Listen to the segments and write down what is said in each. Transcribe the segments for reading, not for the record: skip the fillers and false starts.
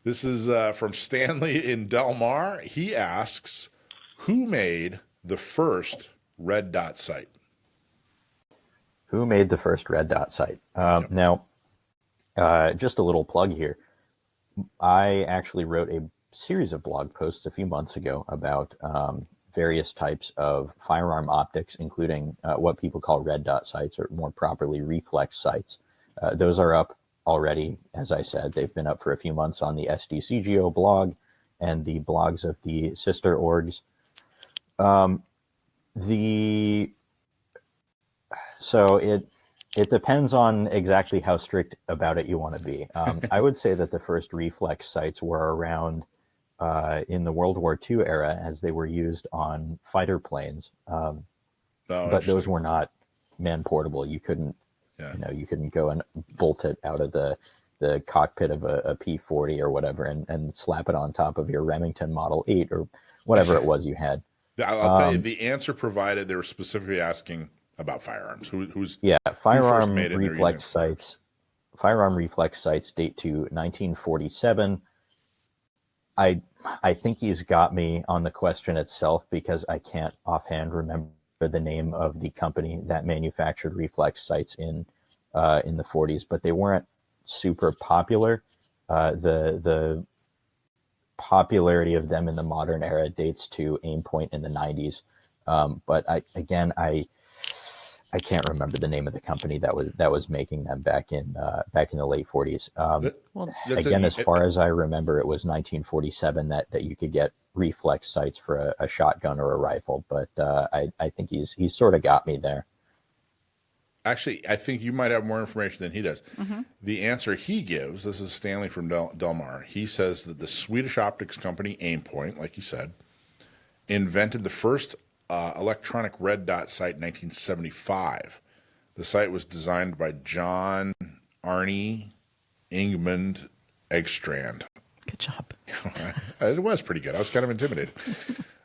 This is from Stanley in Del Mar. He asks, who made the first red dot site? Who made the first red dot site? Yep. Now, just a little plug here. I actually wrote a series of blog posts a few months ago about various types of firearm optics, including what people call red dot sights, or more properly, reflex sights. Those are up already, as I said. They've been up for a few months on the SDCGO blog and the blogs of the sister orgs. So it depends on exactly how strict about it you want to be. I would say that the first reflex sights were around in the World War II era, as they were used on fighter planes. But those were not man portable. You couldn't, you couldn't go and bolt it out of the cockpit of a P-40 or whatever and slap it on top of your Remington Model 8 or whatever it was you had. I'll tell you, the answer provided, they were specifically asking about firearms. Firearm reflex sights. Firearm reflex sights date to 1947. I think he's got me on the question itself, because I can't offhand remember the name of the company that manufactured reflex sights in the 40s, but they weren't super popular. The popularity of them in the modern era dates to Aimpoint in the 90s. But I can't remember the name of the company that was making them back in the late 40s. As far as I remember, it was 1947 that you could get reflex sights for a shotgun or a rifle. But I think he's sort of got me there. Actually, I think you might have more information than he does. Mm-hmm. The answer he gives, this is Stanley from Del Mar, he says that the Swedish optics company Aimpoint, like you said, invented the first electronic red dot sight in 1975. The sight was designed by John Arne Ingmund Eggstrand. Good job. It was pretty good. I was kind of intimidated.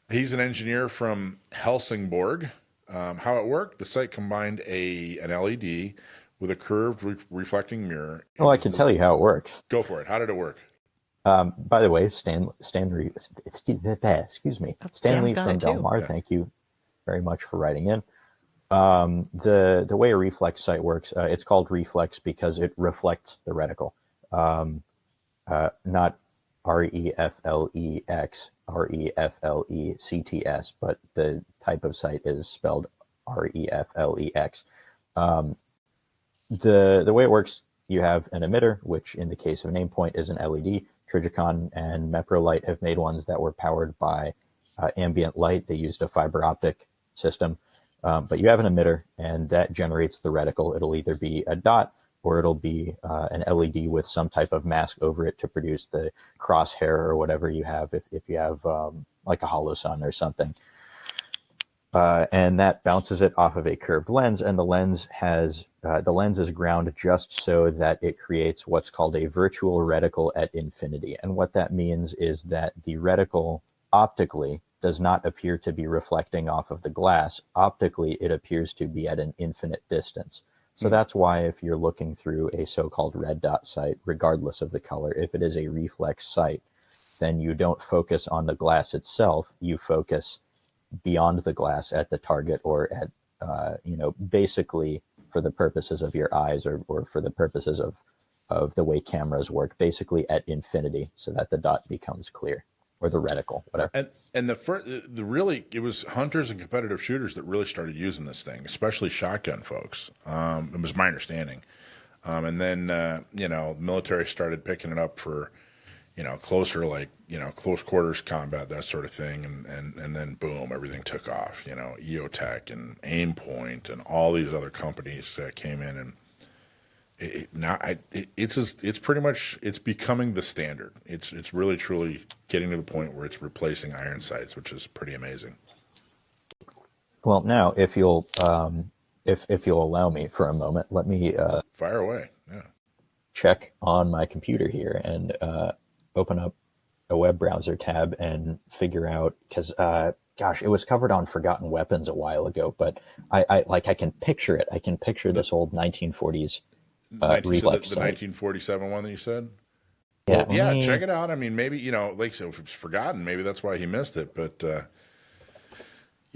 He's an engineer from Helsingborg. How it worked, the sight combined an LED with a curved reflecting mirror. Oh, I can tell you how it works. Go for it. How did it work? By the way, Stanley from Del Mar, thank you very much for writing in. The way a reflex sight works, it's called reflex because it reflects the reticle, not REFLEX, REFLECTS, but the type of sight is spelled REFLEX. The way it works, you have an emitter, which in the case of an Aimpoint is an LED. Trijicon and Meprolight have made ones that were powered by ambient light. They used a fiber optic system. But you have an emitter, and that generates the reticle. It'll either be a dot or it'll be an LED with some type of mask over it to produce the crosshair or whatever you have, if you have like a Holosun or something. And that bounces it off of a curved lens, and the lens is ground just so that it creates what's called a virtual reticle at infinity. And what that means is that the reticle optically does not appear to be reflecting off of the glass. Optically, it appears to be at an infinite distance. So that's why if you're looking through a so-called red dot sight, regardless of the color, if it is a reflex sight, then you don't focus on the glass itself. You focus beyond the glass at the target, or at, basically for the purposes of your eyes, or for the purposes of the way cameras work, basically at infinity, so that the dot becomes clear, or the reticle, whatever. And it was hunters and competitive shooters that really started using this thing, especially shotgun folks. It was my understanding. And then, military started picking it up for, closer, close quarters combat, that sort of thing. And then boom, everything took off, EOTech and Aimpoint and all these other companies came in, and it's pretty much, it's becoming the standard. It's really truly getting to the point where it's replacing iron sights, which is pretty amazing. Well, now if you'll allow me for a moment, let me fire away. Yeah. Check on my computer here and open up a web browser tab and figure out, because it was covered on Forgotten Weapons a while ago, but I can picture it. I can picture this old 1940s reflex the 1947 one that you said? Well, let yeah, me. check it out. I mean, maybe, like so if it's forgotten, maybe that's why he missed it. But the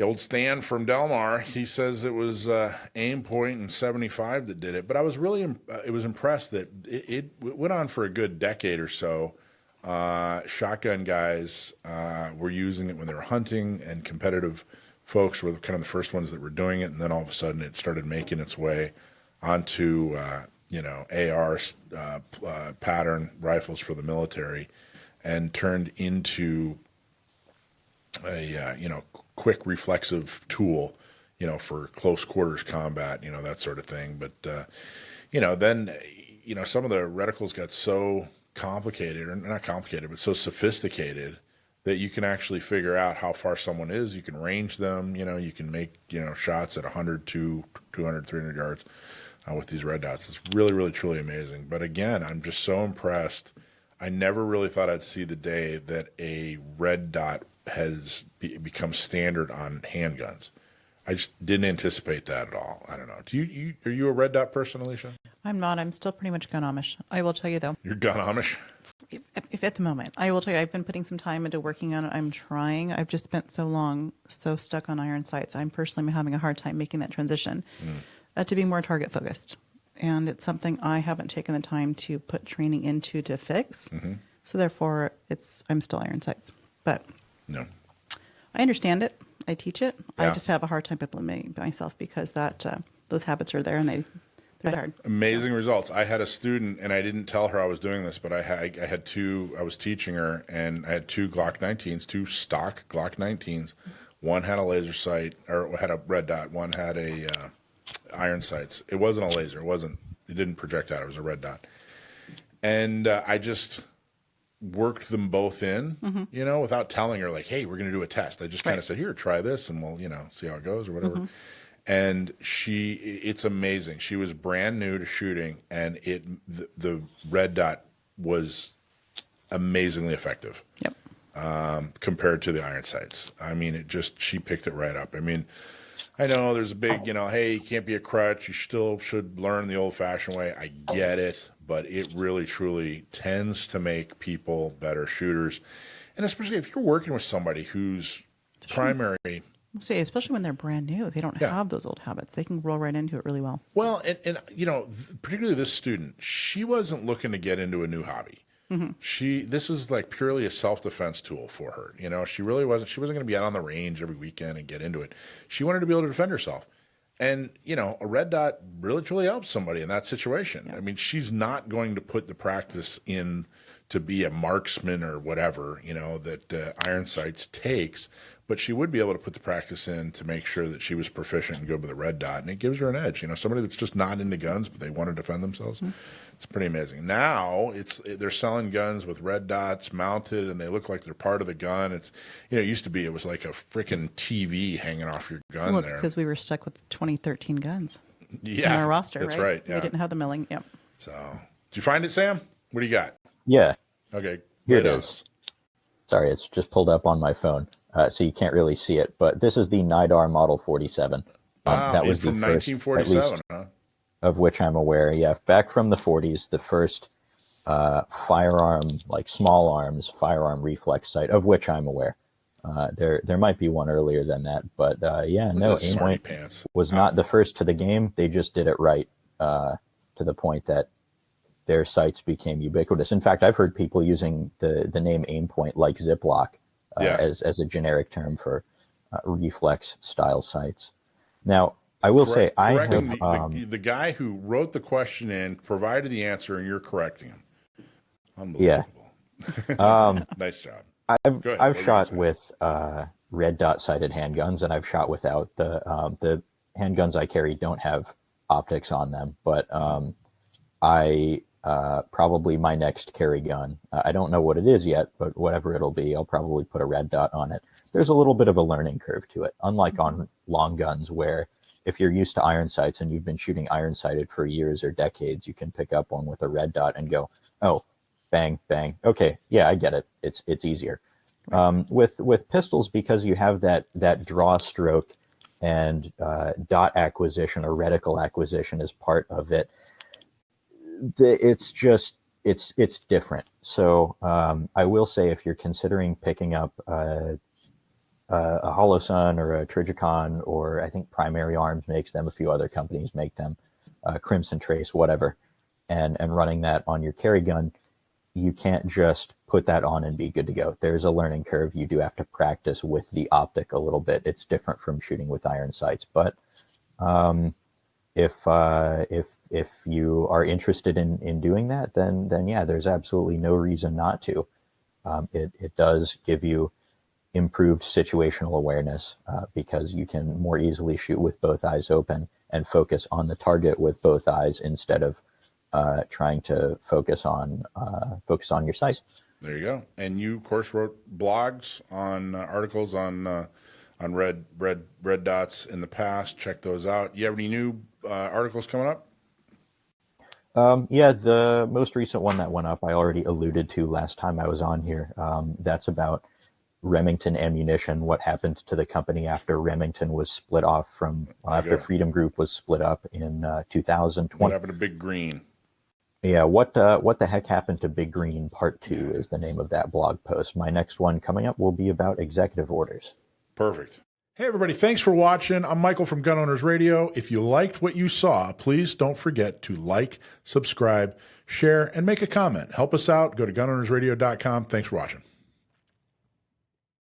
old Stan from Delmar, he says it was Aim Point and 75 that did it. But I was really, it was impressed that it went on for a good decade or so. Shotgun guys were using it when they were hunting, and competitive folks were kind of the first ones that were doing it. And then all of a sudden, it started making its way onto AR pattern rifles for the military, and turned into a quick reflexive tool, for close quarters combat, that sort of thing. But then some of the reticles got so complicated, or not complicated, but so sophisticated that you can actually figure out how far someone is. You can range them. You can make shots at 100 to 200, 300 yards with these red dots. It's really, really, truly amazing. But again, I'm just so impressed. I never really thought I'd see the day that a red dot has become standard on handguns. I just didn't anticipate that at all. I don't know. Are you a red dot person, Alicia? I'm not. I'm still pretty much gun Amish. I will tell you though, You're gun Amish? if at the moment, I will tell you, I've been putting some time into working on it. I'm trying. I've just spent so long, so stuck on iron sights. I'm personally having a hard time making that transition to be more target focused. And it's something I haven't taken the time to put training into to fix. So therefore, I'm still iron sights. But No. I understand it. I teach it. Yeah. I just have a hard time implementing it myself because those habits are there and they're hard. Amazing results. I had a student, and I didn't tell her I was doing this, but I was teaching her, and I had two Glock 19s, two stock Glock 19s. One had a laser sight, or had a red dot. One had a iron sights. It wasn't a laser. It didn't project out. It was a red dot. And I just worked them both in, without telling her, like, hey, we're going to do a test. I just kind of said, here, try this, and we'll, see how it goes or whatever. And it's amazing. She was brand new to shooting, and the red dot was amazingly effective. Yep. Compared to the iron sights. I mean, she picked it right up. I mean, I know there's a big, hey, you can't be a crutch. You still should learn the old fashioned way. I get it, but it really, truly tends to make people better shooters. And especially if you're working with somebody whose primary. Say, especially when they're brand new, they don't have those old habits. They can roll right into it really well. Well, and particularly this student, she wasn't looking to get into a new hobby. This is like purely a self-defense tool for her. She really wasn't. She wasn't going to be out on the range every weekend and get into it. She wanted to be able to defend herself. And, a red dot really, truly helps somebody in that situation. Yeah. I mean, she's not going to put the practice in to be a marksman or whatever, that iron sights takes. But she would be able to put the practice in to make sure that she was proficient and good with a red dot. And it gives her an edge. Somebody that's just not into guns, but they want to defend themselves. It's pretty amazing. Now they're selling guns with red dots mounted, and they look like they're part of the gun. It's, it used to be, it was like a freaking TV hanging off your gun. Well, it's because we were stuck with 2013 guns in our roster, that's right. Yeah. We didn't have the milling. Yep. So, did you find it, Sam? What do you got? Yeah. Okay. Here it is. Sorry, it's just pulled up on my phone, so you can't really see it. But this is the NIDAR Model 47. Wow, that was from the first, 1947, huh? Of which I'm aware. Yeah, back from the 40s, the first firearm, like small arms, firearm reflex sight, of which I'm aware. There might be one earlier than that, but Aimpoint was not the first to the game. They just did it right to the point that their sights became ubiquitous. In fact, I've heard people using the name Aimpoint like Ziploc as a generic term for reflex style sights. Now, I will say I have the guy who wrote the question in provided the answer, and you're correcting him. Unbelievable. Yeah. Nice job. I've shot with red dot sighted handguns, and I've shot without. The handguns I carry don't have optics on them, but I probably my next carry gun. I don't know what it is yet, but whatever it'll be, I'll probably put a red dot on it. There's a little bit of a learning curve to it, unlike on long guns where if you're used to iron sights and you've been shooting iron sighted for years or decades, you can pick up one with a red dot and go, oh, bang, bang. Okay, yeah, I get it. It's easier. With pistols, because you have that draw stroke and dot acquisition or reticle acquisition as part of it, it's it's different. So I will say, if you're considering picking up a Holosun or a Trijicon, or I think Primary Arms makes them, a few other companies make them, Crimson Trace, whatever, and running that on your carry gun, you can't just put that on and be good to go. There's a learning curve. You do have to practice with the optic a little bit. It's different from shooting with iron sights. But if you are interested in doing that, then yeah, there's absolutely no reason not to. It does give you improved situational awareness because you can more easily shoot with both eyes open and focus on the target with both eyes instead of trying to focus on your sights. There you go. And you, of course, wrote blogs on articles on red dots in the past. Check those out. You have any new articles coming up? Yeah, the most recent one that went up, I already alluded to last time I was on here. That's about Remington Ammunition, what happened to the company after Remington was split off from, after Freedom Group was split up in 2020. What happened to Big Green? Yeah, what the heck happened to Big Green Part 2 is the name of that blog post. My next one coming up will be about executive orders. Perfect. Hey, everybody, thanks for watching. I'm Michael from Gun Owners Radio. If you liked what you saw, please don't forget to like, subscribe, share, and make a comment. Help us out. Go to gunownersradio.com. Thanks for watching.